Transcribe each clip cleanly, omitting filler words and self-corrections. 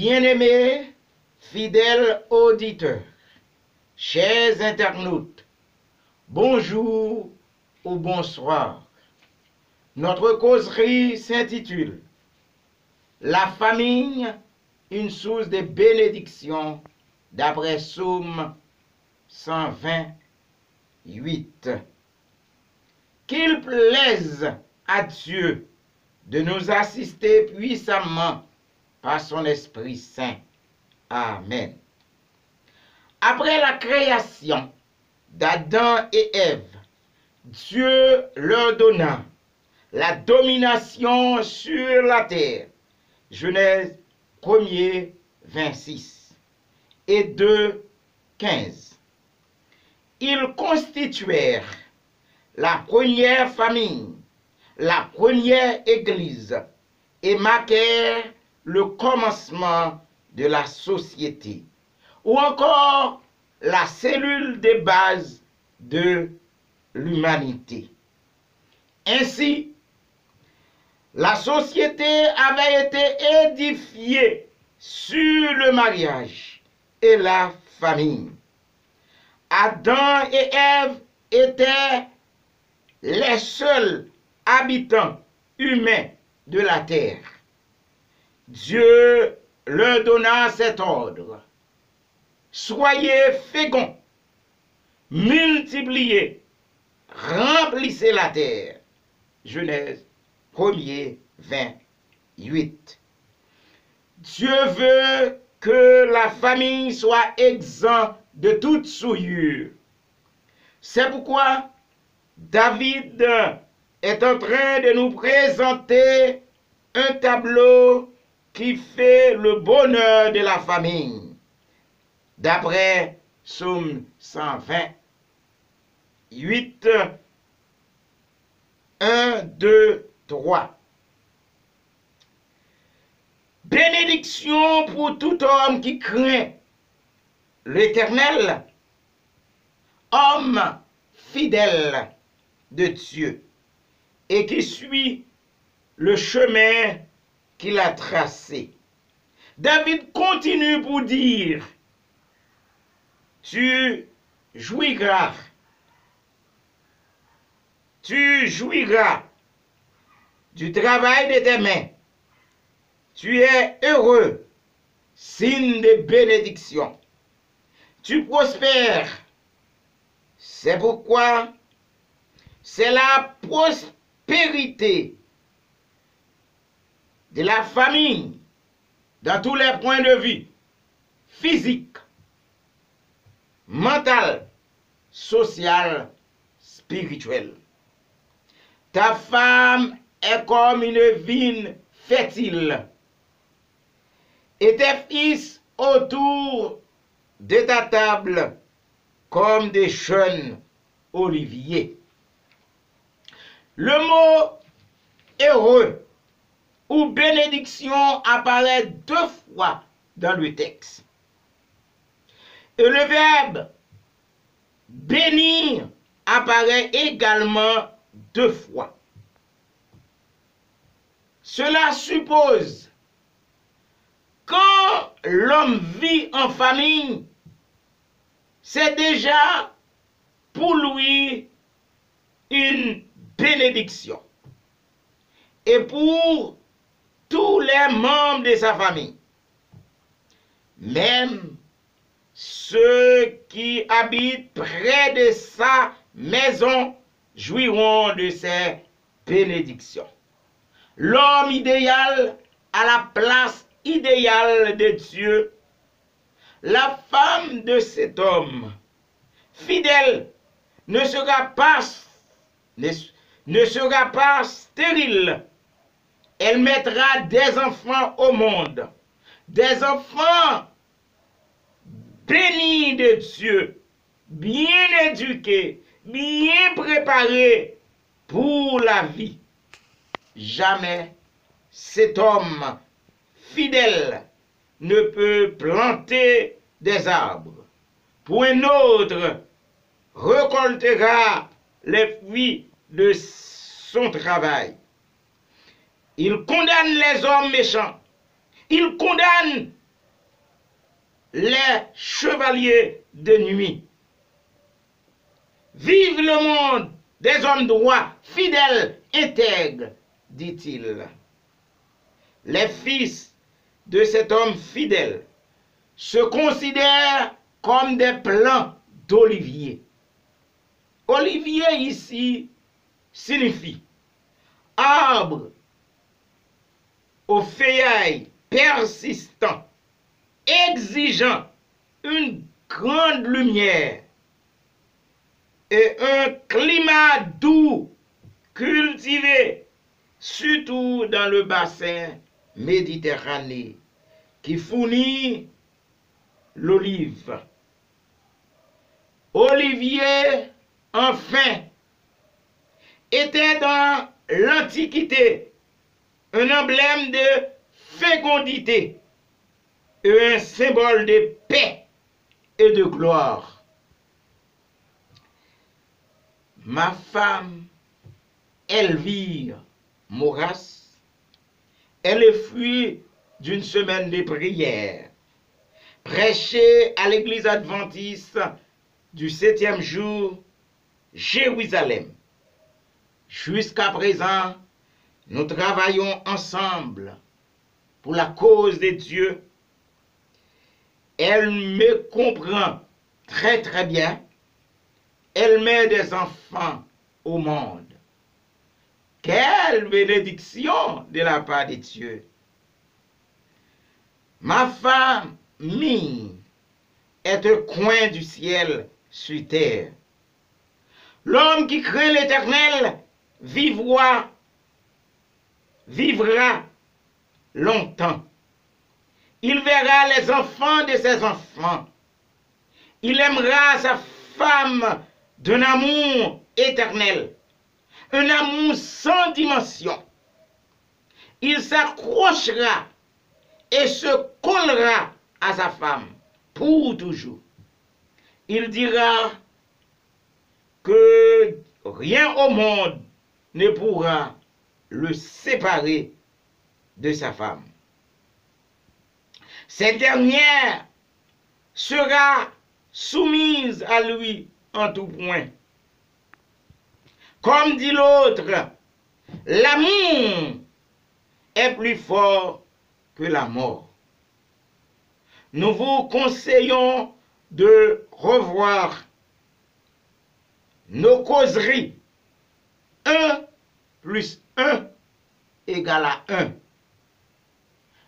Bien-aimés, fidèles auditeurs, chers internautes, bonjour ou bonsoir. Notre causerie s'intitule La famille, une source de bénédiction, d'après Psaume 128. Qu'il plaise à Dieu de nous assister puissamment par son Esprit Saint. Amen. Après la création d'Adam et Ève, Dieu leur donna la domination sur la terre. Genèse 1er, 26 et 2, 15. Ils constituèrent la première famille, la première église, et marquèrent le commencement de la société, ou encore la cellule de base de l'humanité. Ainsi, la société avait été édifiée sur le mariage et la famille. Adam et Ève étaient les seuls habitants humains de la terre. Dieu leur donna cet ordre: soyez féconds, multipliez, remplissez la terre. Genèse 1er, 28. Dieu veut que la famille soit exempte de toute souillure. C'est pourquoi David est en train de nous présenter un tableau qui fait le bonheur de la famille, d'après Psaume 128, 1, 2, 3. Bénédiction pour tout homme qui craint l'Éternel, homme fidèle de Dieu et qui suit le chemin qu'il a tracé. David continue pour dire: tu jouiras du travail de tes mains. Tu es heureux, signe de bénédiction. Tu prospères. C'est pourquoi c'est la prospérité de la famille dans tous les points de vue, physique, mental, social, spirituel. Ta femme est comme une vigne fertile et tes fils autour de ta table comme des jeunes oliviers. Le mot heureux ou bénédiction apparaît 2 fois dans le texte. Et le verbe bénir apparaît également 2 fois. Cela suppose quand l'homme vit en famille, c'est déjà pour lui une bénédiction. Et pour tous les membres de sa famille, même ceux qui habitent près de sa maison jouiront de ses bénédictions. L'homme idéal à la place idéale de Dieu, la femme de cet homme fidèle ne sera pas stérile. Elle mettra des enfants au monde, des enfants bénis de Dieu, bien éduqués, bien préparés pour la vie. Jamais cet homme fidèle ne peut planter des arbres. Pour un autre récoltera les fruits de son travail. Il condamne les hommes méchants. Il condamne les chevaliers de nuit. Vive le monde des hommes droits, fidèles, intègres, dit-il. Les fils de cet homme fidèle se considèrent comme des plants d'olivier. Olivier ici signifie arbre aux feuillages persistants, exigeant une grande lumière et un climat doux, cultivé surtout dans le bassin méditerranéen qui fournit l'olive. Olivier, enfin, était dans l'Antiquité un emblème de fécondité et un symbole de paix et de gloire. Ma femme, Elvire Maurras, est le fruit d'une semaine de prière, prêchée à l'église adventiste du 7e jour, Jérusalem. Jusqu'à présent, nous travaillons ensemble pour la cause de Dieu. Elle me comprend très très bien. Elle met des enfants au monde. Quelle bénédiction de la part de Dieu. Ma femme, Mine, est un coin du ciel sur terre. L'homme qui craint l'Éternel vivra longtemps. Il verra les enfants de ses enfants. Il aimera sa femme d'un amour éternel, un amour sans dimension. Il s'accrochera et se collera à sa femme pour toujours. Il dira que rien au monde ne pourra le séparer de sa femme. Cette dernière sera soumise à lui en tout point. Comme dit l'autre, l'amour est plus fort que la mort. Nous vous conseillons de revoir nos causeries 1 plus 1 égale à 1.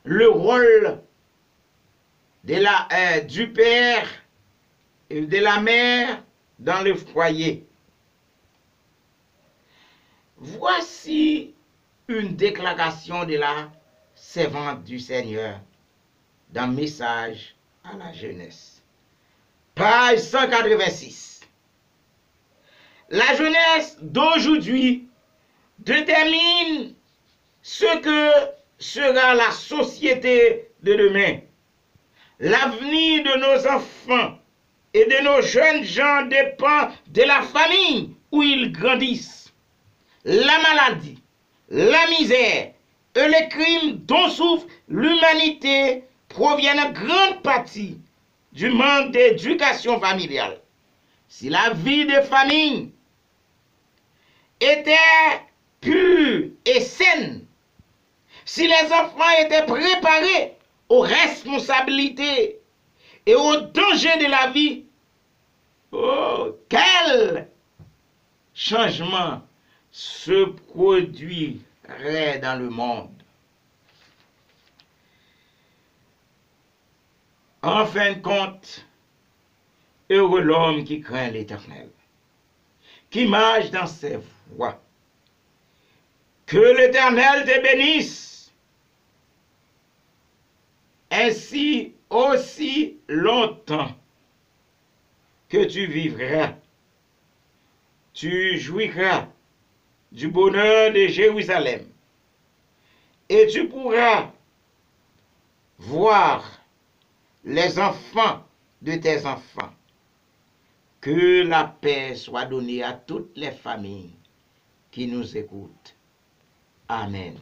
Le rôle du père et de la mère dans le foyer. Voici une déclaration de la servante du Seigneur dans Message à la jeunesse. Page 186. La jeunesse d'aujourd'hui détermine ce que sera la société de demain. L'avenir de nos enfants et de nos jeunes gens dépend de la famille où ils grandissent. La maladie, la misère et les crimes dont souffre l'humanité proviennent en grande partie du manque d'éducation familiale. Si la vie de famille était pure et saine, si les enfants étaient préparés aux responsabilités et aux dangers de la vie, oh, quel changement se produirait dans le monde. En fin de compte, heureux l'homme qui craint l'Éternel, qui marche dans ses voies. Que l'Éternel te bénisse, ainsi aussi longtemps que tu vivras. Tu jouiras du bonheur de Jérusalem et tu pourras voir les enfants de tes enfants. Que la paix soit donnée à toutes les familles qui nous écoutent. Amen.